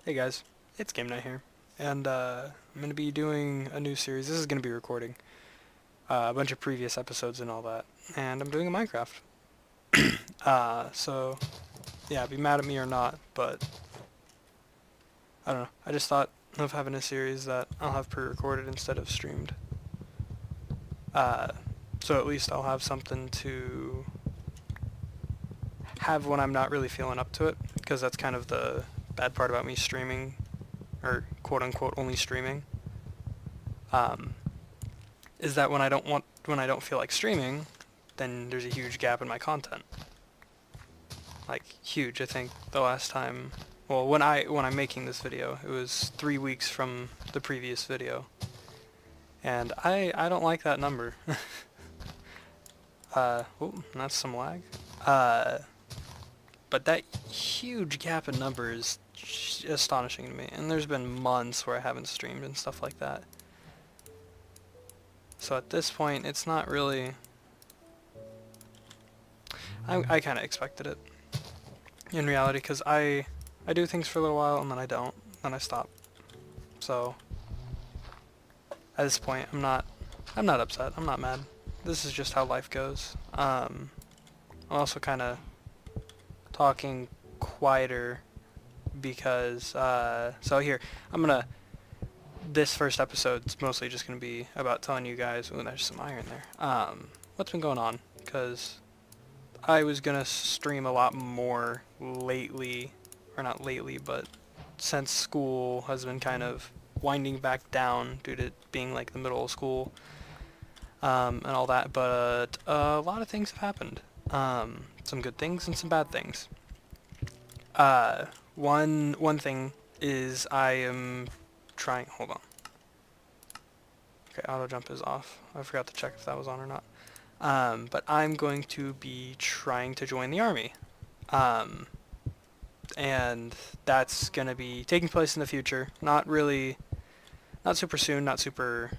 Hey guys, it's Game Night here, and I'm going to be doing a new series. This is going to be recording a bunch of previous episodes and all that, and I'm doing a Minecraft. So yeah, be mad at me or not, but I don't know. I just thought of having a series that I'll have pre-recorded instead of streamed. Uh, so at least I'll have something to have when I'm not really feeling up to it, because that's kind of the bad part about me streaming, or quote unquote only streaming. Um, is that when I don't feel like streaming, then there's a huge gap in my content. Like huge. I think the last time, well, when I'm making this video, it was 3 weeks from the previous video, and I don't like that number. Oh, that's some lag. Uh, but that huge gap in numbers is astonishing to me. And there's been months where I haven't streamed and stuff like that. So at this point, it's not really. I kind of expected it in reality, because I do things for a little while and then I don't, then I stop. So at this point, I'm not upset. I'm not mad. This is just how life goes. I'm also kind of talking quieter because so here I'm gonna. This first episode's mostly just gonna be about telling you guys. Ooh, there's some iron there. What's been going on? Because I was gonna stream a lot more lately, or not lately, but since school has been kind of winding back down due to being like the middle of school, and all that. But a lot of things have happened. Some good things and some bad things. One thing is I am trying. Hold on. Okay, auto jump is off. I forgot to check if that was on or not. But I'm going to be trying to join the army. Um, and that's going to be taking place in the future. Not really, not super soon, not super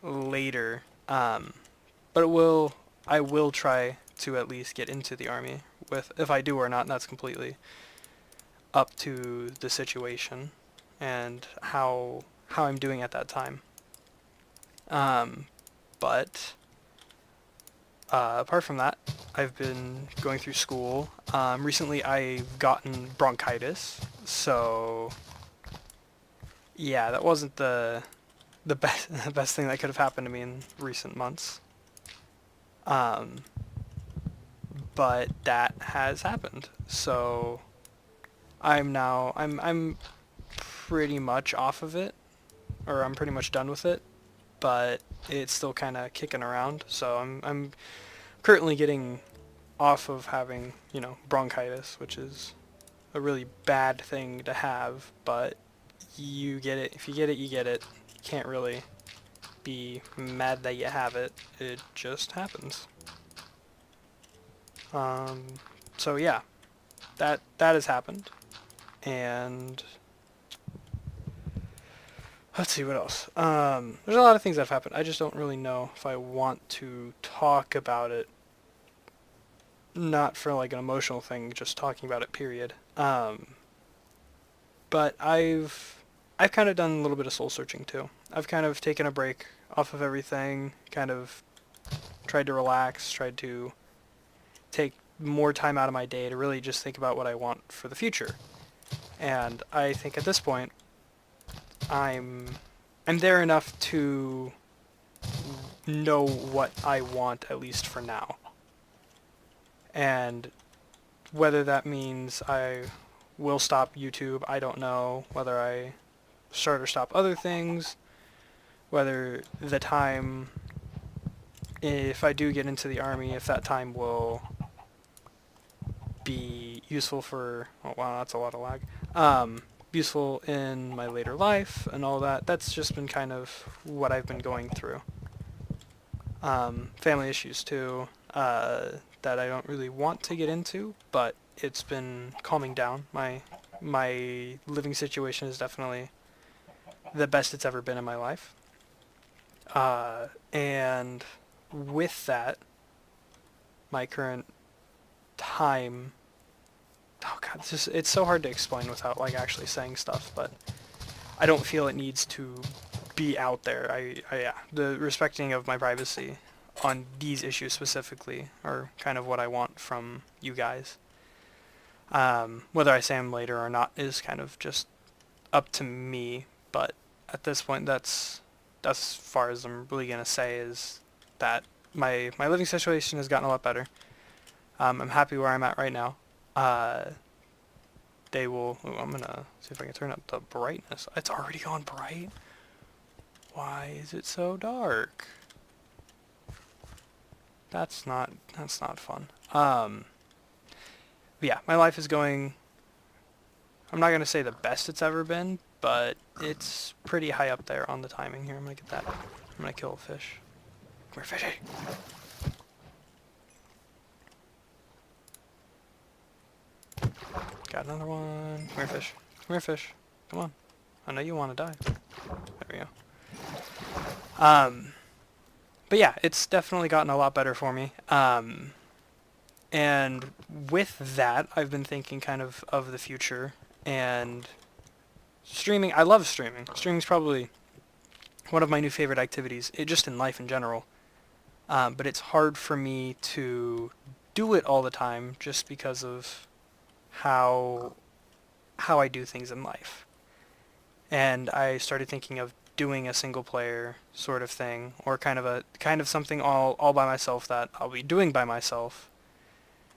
later. But I will try to at least get into the army. If I do or not, that's completely up to the situation and how I'm doing at that time. But apart from that, I've been going through school. Recently, I've gotten bronchitis, so yeah, that wasn't the best the best thing that could have happened to me in recent months. Um, but that has happened, so I'm pretty much off of it, or I'm pretty much done with it, but it's still kind of kicking around. So I'm currently getting off of having, bronchitis, which is a really bad thing to have, but you get it. If you get it, you get it. You can't really be mad that you have it. It just happens. So yeah, that has happened, and let's see what else. There's a lot of things that have happened. I just don't really know if I want to talk about it. Not for like an emotional thing, just talking about it. Period. But I've kind of done a little bit of soul searching too. I've kind of taken a break off of everything. Kind of tried to relax. Tried to take more time out of my day to really just think about what I want for the future. And I think at this point, I'm there enough to know what I want, at least for now. And whether that means I will stop YouTube, I don't know. Whether I start or stop other things, whether the time, if I do get into the army, if that time will be useful for, oh wow, that's a lot of lag, useful in my later life and all that. That's just been kind of what I've been going through. Family issues too, that I don't really want to get into, but it's been calming down. My living situation is definitely the best it's ever been in my life. And with that, my current oh god, it's so hard to explain without like actually saying stuff, but I don't feel it needs to be out there. Yeah, the respecting of my privacy on these issues specifically are kind of what I want from you guys. Whether I say them later or not is kind of just up to me, but at this point, that's as far as I'm really gonna say is that my living situation has gotten a lot better. I'm happy where I'm at right now. They will. Ooh, I'm gonna see if I can turn up the brightness. It's already gone bright. Why is it so dark? That's not fun. But yeah, my life is going. I'm not gonna say the best it's ever been, but it's pretty high up there on the timing here. I'm gonna get that. I'm gonna kill a fish. Come here, fishy. Got another one. Come here, fish. Come here, fish. Come on. I know you want to die. There we go. But yeah, it's definitely gotten a lot better for me. And with that, I've been thinking kind of the future and streaming. I love streaming. Streaming's probably one of my new favorite activities, just in life in general. But it's hard for me to do it all the time just because of how I do things in life. And I started thinking of doing a single player sort of thing, or kind of something all by myself that I'll be doing by myself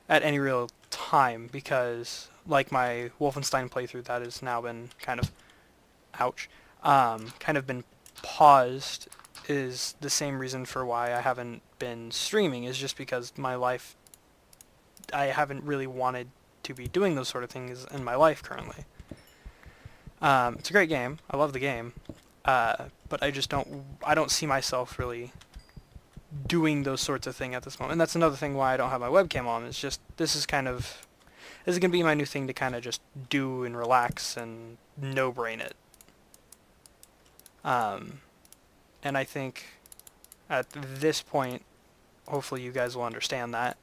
at any real time, because like my Wolfenstein playthrough that has now been kind of kind of been paused is the same reason for why I haven't been streaming, is just because my life, I haven't really wanted to be doing those sort of things in my life currently. It's a great game. I love the game. But I don't see myself really doing those sorts of things at this moment. And that's another thing why I don't have my webcam on. It's just, this is going to be my new thing to kind of just do and relax and no-brain it. And I think at this point, hopefully you guys will understand that.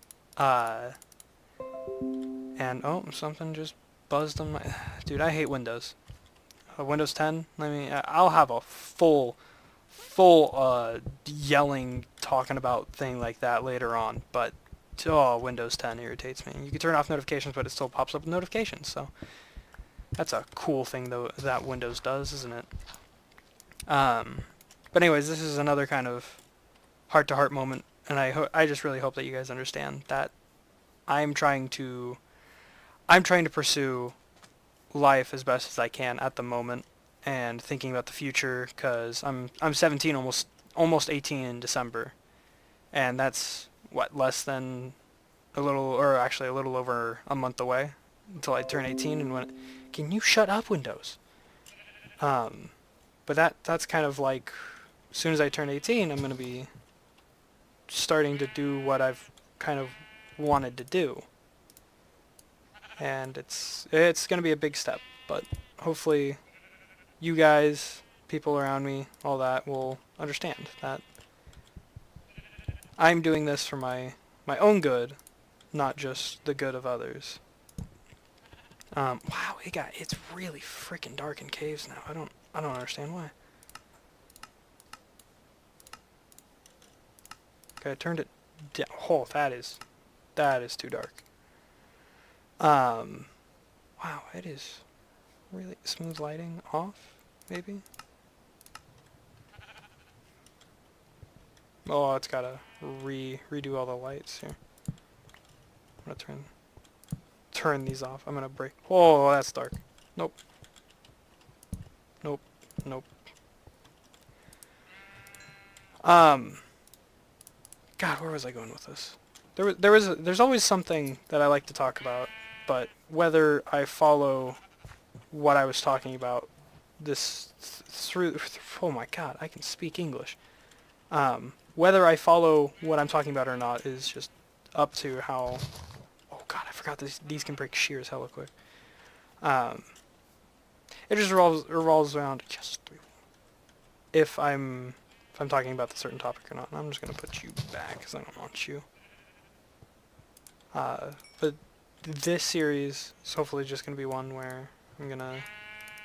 And, oh, something just buzzed on my... Dude, I hate Windows. Windows 10, I'll have a full yelling, talking about thing like that later on, but, oh, Windows 10 irritates me. You can turn off notifications, but it still pops up with notifications, so that's a cool thing, though, that Windows does, isn't it? But anyways, this is another kind of heart-to-heart moment, and I just really hope that you guys understand that I'm trying to pursue life as best as I can at the moment, and thinking about the future, because I'm 17, almost 18 in December, and that's what, less than a little over a month away until I turn 18. And can you shut up, Windows? But that's kind of like, as soon as I turn 18, I'm going to be starting to do what I've kind of wanted to do. And it's going to be a big step, but hopefully you guys, people around me, all that, will understand that I'm doing this for my own good, not just the good of others. Wow, it's really freaking dark in caves now. I don't understand why. Okay, I turned it down. Oh, that is too dark. Wow, it is really smooth lighting off, maybe? Oh, it's gotta redo all the lights here. I'm gonna turn these off. I'm gonna break. Oh, that's dark. Nope. Nope. Nope. God, where was I going with this? There's always something that I like to talk about, but whether I follow what I was talking about oh my God, I can speak English. Whether I follow what I'm talking about or not is just up to how... Oh God, I forgot these can break shears hella quick. It just revolves around just if I'm talking about the certain topic or not. And I'm just gonna put you back because I don't want you. But this series is hopefully just going to be one where I'm going to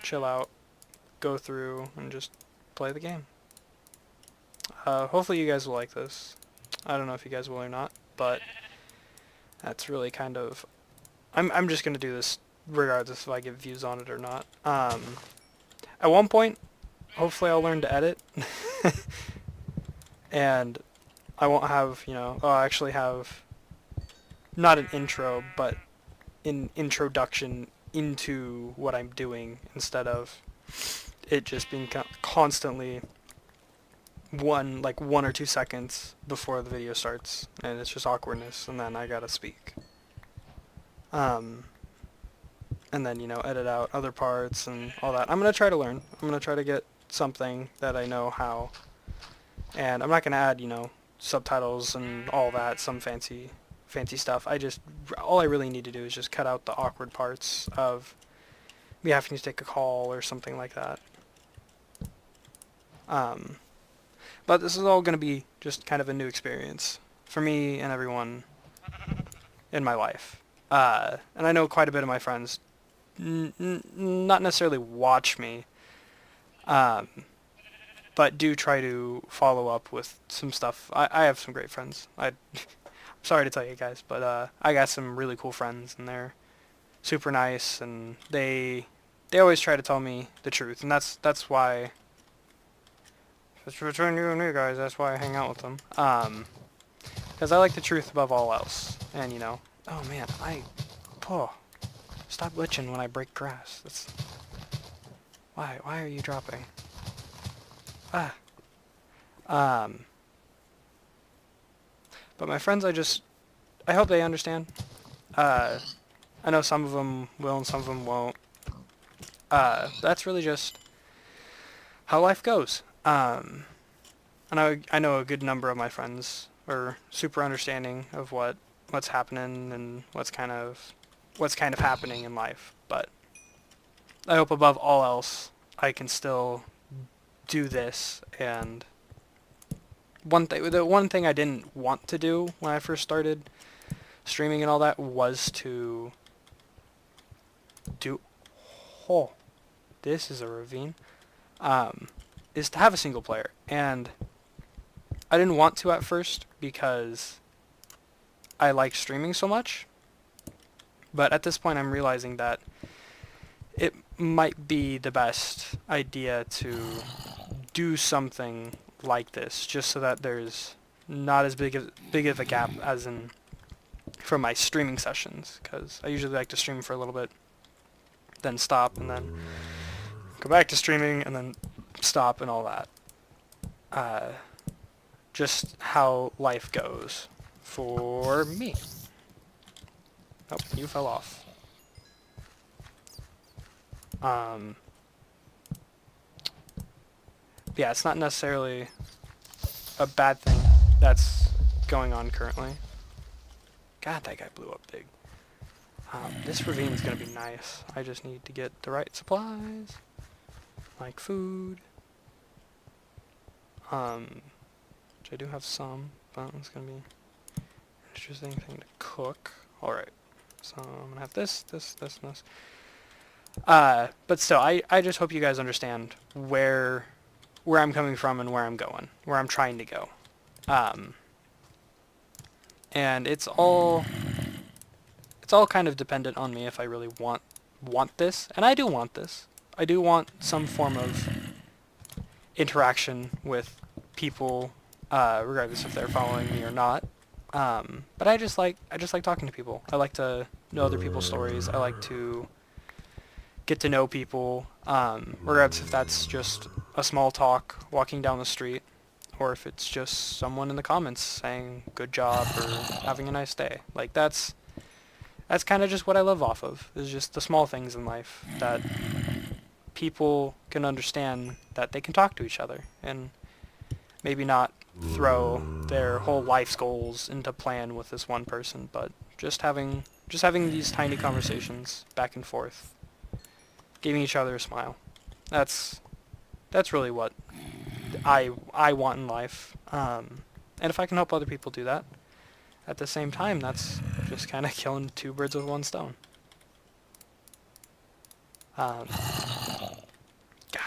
chill out, go through, and just play the game. Hopefully you guys will like this. I don't know if you guys will or not, but that's really kind of... I'm just going to do this regardless if I get views on it or not. At one point, hopefully I'll learn to edit. And I won't have, I'll actually have not an intro, but an introduction into what I'm doing instead of it just being constantly one or 2 seconds before the video starts, and it's just awkwardness, and then I gotta speak. And then, edit out other parts and all that. I'm gonna try to learn. I'm gonna try to get something that I know how. And I'm not gonna add, subtitles and all that, some fancy stuff. All I really need to do is just cut out the awkward parts of me having to take a call or something like that. But this is all going to be just kind of a new experience for me and everyone in my life. And I know quite a bit of my friends not necessarily watch me, but do try to follow up with some stuff. I have some great friends. I'm sorry to tell you guys, but I got some really cool friends, and they're super nice, and they always try to tell me the truth, and that's why. It's between you and me, guys. That's why I hang out with them. Because I like the truth above all else, and oh man, stop glitching when I break grass. That's why are you dropping? But my friends, I hope they understand. I know some of them will and some of them won't. That's really just how life goes. And I know a good number of my friends are super understanding of what's happening and what's kind of happening in life. But I hope above all else I can still do this. And the one thing I didn't want to do when I first started streaming and all that was to do... Oh, this is a ravine. Is to have a single player. And I didn't want to at first because I like streaming so much. But at this point I'm realizing that it might be the best idea to do something like this, just so that there's not as big of a gap as in from my streaming sessions, because I usually like to stream for a little bit, then stop, and then go back to streaming, and then stop, and all that. Just how life goes for me. Oh, you fell off. Yeah, it's not necessarily a bad thing that's going on currently. God, that guy blew up big. This ravine is going to be nice. I just need to get the right supplies, like food. Which I do have some, but it's going to be an interesting thing to cook. Alright, so I'm going to have this, and this. But still, I just hope you guys understand where I'm coming from and where I'm going, where I'm trying to go. And it's all kind of dependent on me if I really want this, and I do want this. I do want some form of interaction with people, regardless if they're following me or not. But I just like talking to people. I like to know other people's stories. I like to get to know people, regardless if that's just a small talk walking down the street, or if it's just someone in the comments saying good job or having a nice day. Like that's kind of just what I live off of, is just the small things in life that people can understand, that they can talk to each other and maybe not throw their whole life's goals into plan with this one person, but just having these tiny conversations back and forth, giving each other a smile. That's really what I want in life. And if I can help other people do that, at the same time, that's just kind of killing two birds with one stone. God,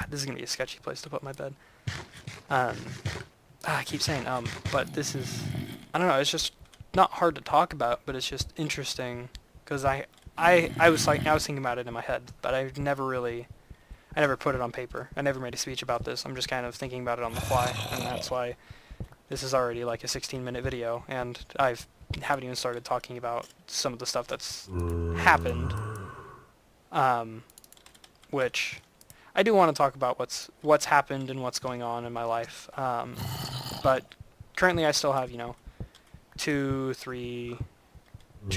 this is going to be a sketchy place to put my bed. I keep saying but this is, I don't know, it's just not hard to talk about, but it's just interesting, because I was thinking about it in my head, but I never put it on paper. I never made a speech about this. I'm just kind of thinking about it on the fly, and that's why this is already like a 16-minute video, and haven't even started talking about some of the stuff that's happened, which I do want to talk about what's happened and what's going on in my life. But currently I still have, 2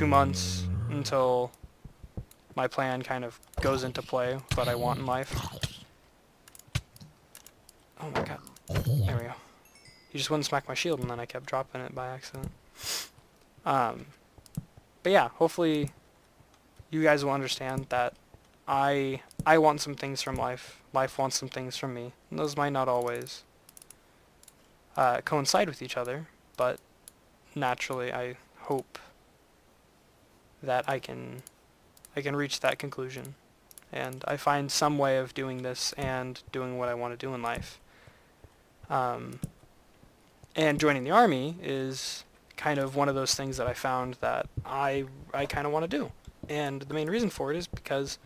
months until my plan kind of goes into play, what I want in life. Oh my god. There we go. He just wouldn't smack my shield, and then I kept dropping it by accident. But yeah, hopefully you guys will understand that I want some things from life. Life wants some things from me. And those might not always coincide with each other, but naturally I hope that I can reach that conclusion, and I find some way of doing this and doing what I want to do in life. And joining the army is kind of one of those things that I found that I kind of want to do. And the main reason for it is because,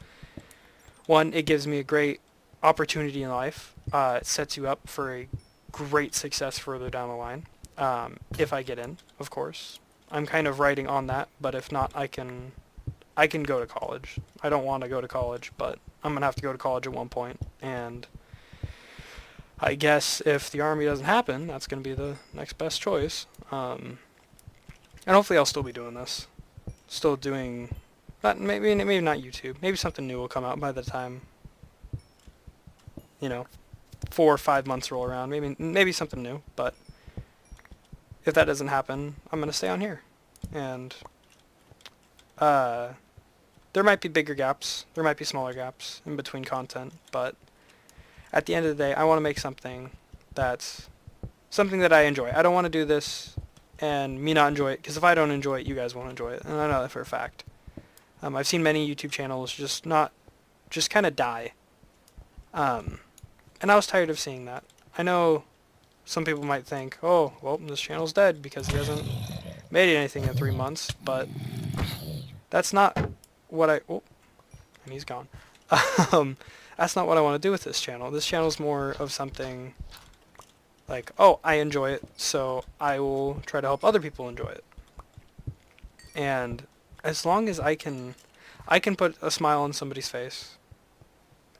one, it gives me a great opportunity in life. It sets you up for a great success further down the line, if I get in, of course. I'm kind of writing on that, but if not, I can go to college. I don't want to go to college, but I'm going to have to go to college at one point, and I guess if the army doesn't happen, that's going to be the next best choice. And hopefully I'll still be doing this. Still doing, maybe not YouTube. Maybe something new will come out by the time, 4 or 5 months roll around. Maybe something new, but if that doesn't happen, I'm going to stay on here. And there might be bigger gaps, there might be smaller gaps in between content, but at the end of the day, I want to make something that's something that I enjoy. I don't want to do this and me not enjoy it, because if I don't enjoy it, you guys won't enjoy it, and I know that for a fact. I've seen many YouTube channels just kind of die. And I was tired of seeing that. I know some people might think, oh, well, this channel's dead because he hasn't made anything in 3 months, but that's not what and he's gone. That's not what I want to do with this channel. This channel's more of something like, oh, I enjoy it, so I will try to help other people enjoy it. And as long as I can put a smile on somebody's face,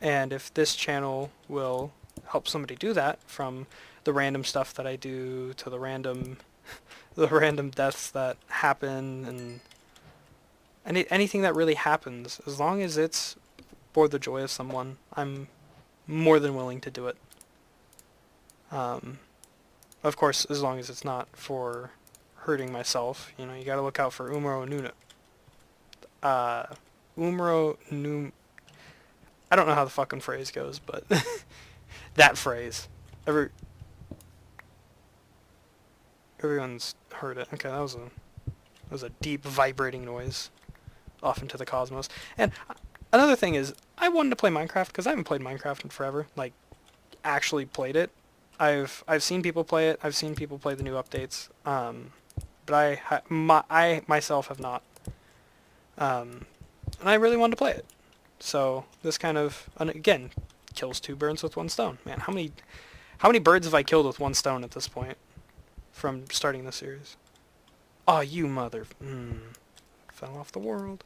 and if this channel will help somebody do that, from the random stuff that I do to the random deaths that happen, and anything that really happens, as long as it's for the joy of someone, I'm more than willing to do it. Of course, as long as it's not for hurting myself. You gotta look out for umro nuna. Umro num. I don't know how the fucking phrase goes, but that phrase. Everyone's heard it. Okay, that was a deep vibrating noise off into the cosmos. And another thing is, I wanted to play Minecraft because I haven't played Minecraft in forever. Like, actually played it. I've seen people play it. I've seen people play the new updates. But I myself have not. And I really wanted to play it. So this kind of, again, kills two birds with one stone. Man, how many birds have I killed with one stone at this point from starting the series? Oh, you mother... fell off the world.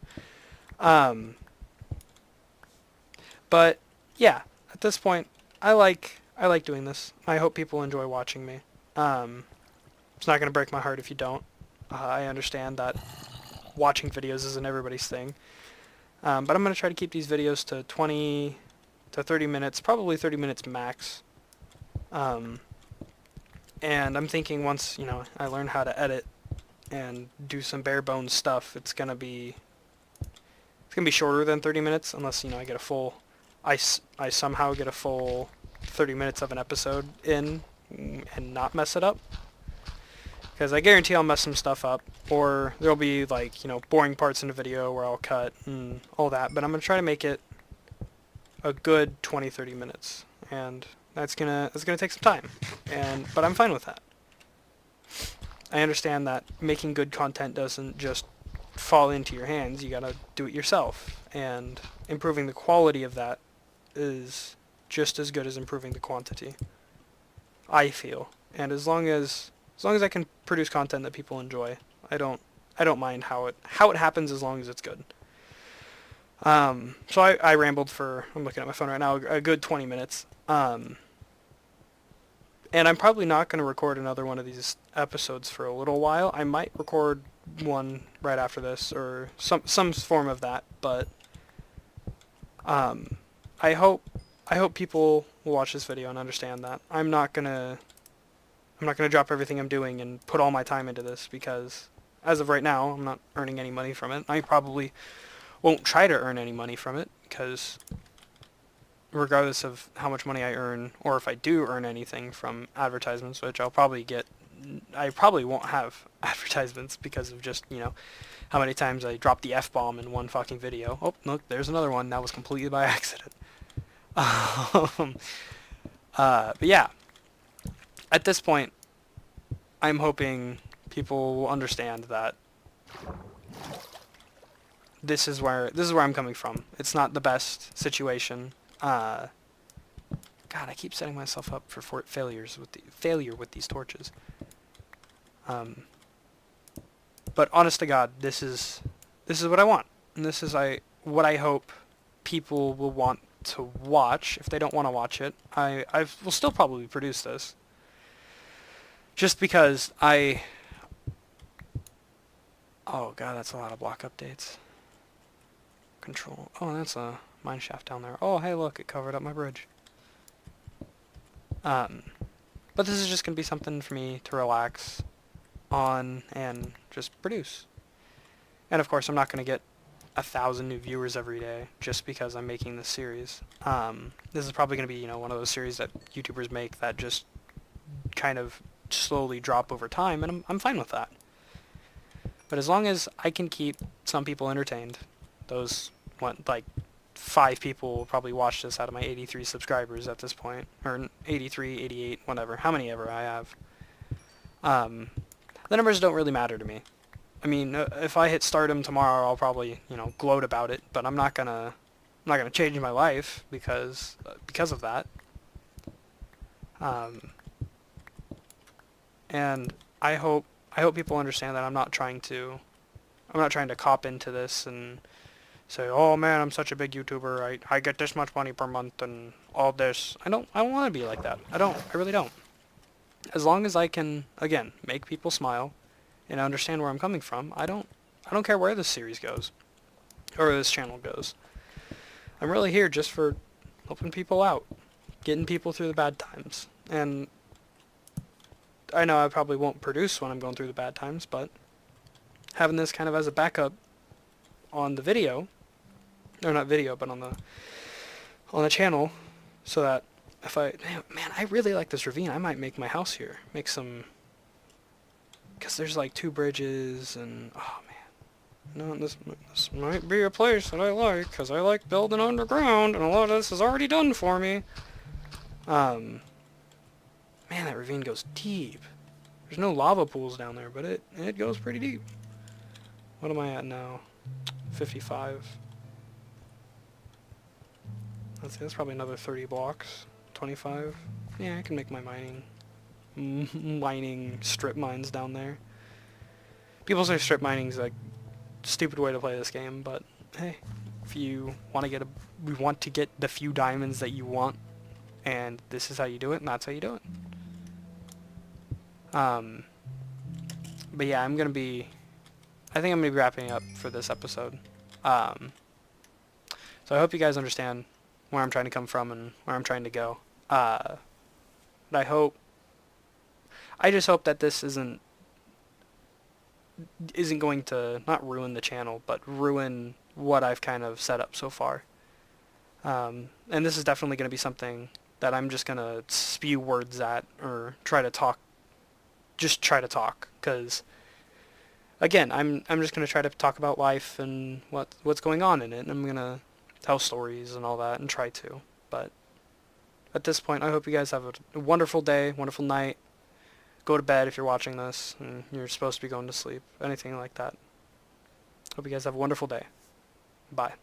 But yeah, at this point, I like doing this. I hope people enjoy watching me. It's not going to break my heart if you don't. I understand that watching videos isn't everybody's thing. But I'm going to try to keep these videos to 20 to 30 minutes, probably 30 minutes max. And I'm thinking once, I learn how to edit and do some bare bones stuff, it's going to be shorter than 30 minutes, unless, I get a full, I somehow get a full 30 minutes of an episode in and not mess it up. Because I guarantee I'll mess some stuff up, or there'll be, like, you know, boring parts in the video where I'll cut and all that, but I'm going to try to make it a good 20-30 minutes, and that's gonna take some time, but I'm fine with that. I understand that making good content doesn't just fall into your hands, you gotta do it yourself, and improving the quality of that is just as good as improving the quantity, I feel. And as long as I can produce content that people enjoy, I don't mind how it happens, as long as it's good. So I rambled for, I'm looking at my phone right now, a good 20 minutes. And I'm probably not going to record another one of these episodes for a little while. I might record one right after this, or some form of that, but I hope people will watch this video and understand that I'm not gonna drop everything I'm doing and put all my time into this, because as of right now, I'm not earning any money from it. I probably won't try to earn any money from it, because regardless of how much money I earn, or if I do earn anything from advertisements, which I probably won't have advertisements because of just, you know, how many times I dropped the F-bomb in one fucking video. Oh, look, there's another one. That was completely by accident. But yeah, at this point, I'm hoping people will understand that this is where I'm coming from. It's not the best situation. God, I keep setting myself up for failure with these torches. But honest to God, this is what I want, and this is what I hope people will want to watch. If they don't want to watch it, I will still probably produce this, just because oh God, that's a lot of block updates. Control. Oh, that's a mine shaft down there. Oh, hey, look, it covered up my bridge. But this is just gonna be something for me to relax on and just produce. And of course, I'm not gonna get 1,000 new viewers every day just because I'm making this series. This is probably gonna be, you know, one of those series that YouTubers make that just kind of slowly drop over time, and I'm fine with that. But as long as I can keep some people entertained, those like 5 people will probably watch this out of my 83 subscribers at this point, or 83, 88, whatever, how many ever I have. The numbers don't really matter to me. I mean, if I hit stardom tomorrow, I'll probably, you know, gloat about it, but I'm not gonna change my life because of that. And I hope people understand that I'm not trying to cop into this and say, oh man, I'm such a big YouTuber, I get this much money per month and all this. I don't want to be like that. I really don't. As long as I can, again, make people smile and understand where I'm coming from, I don't care where this series goes, or this channel goes. I'm really here just for helping people out, getting people through the bad times. And I know I probably won't produce when I'm going through the bad times, but having this kind of as a backup on the video, or not video, but on the channel, so that if man, I really like this ravine. I might make my house here. Make some, because there's like 2 bridges, and oh man, no, this might be a place that I like, because I like building underground, and a lot of this is already done for me. Man, that ravine goes deep. There's no lava pools down there, but it goes pretty deep. What am I at now? 55. Let's see, that's probably another 30 blocks. 25. Yeah, I can make my mining strip mines down there. People say strip mining's like a stupid way to play this game, but hey, if you want to get the few diamonds that you want, and this is how you do it, and that's how you do it. But yeah, I think I'm gonna be wrapping up for this episode. So I hope you guys understand where I'm trying to come from and where I'm trying to go. But I just hope that this isn't going to not ruin the channel, but ruin what I've kind of set up so far. And this is definitely going to be something that I'm just going to spew words at, or try to talk just try to talk, because again, I'm just gonna try to talk about life and what's going on in it, and I'm gonna tell stories and all that and try to. But at this point, I hope you guys have a wonderful day, wonderful night. Go to bed if you're watching this and you're supposed to be going to sleep. Anything like that. Hope you guys have a wonderful day. Bye.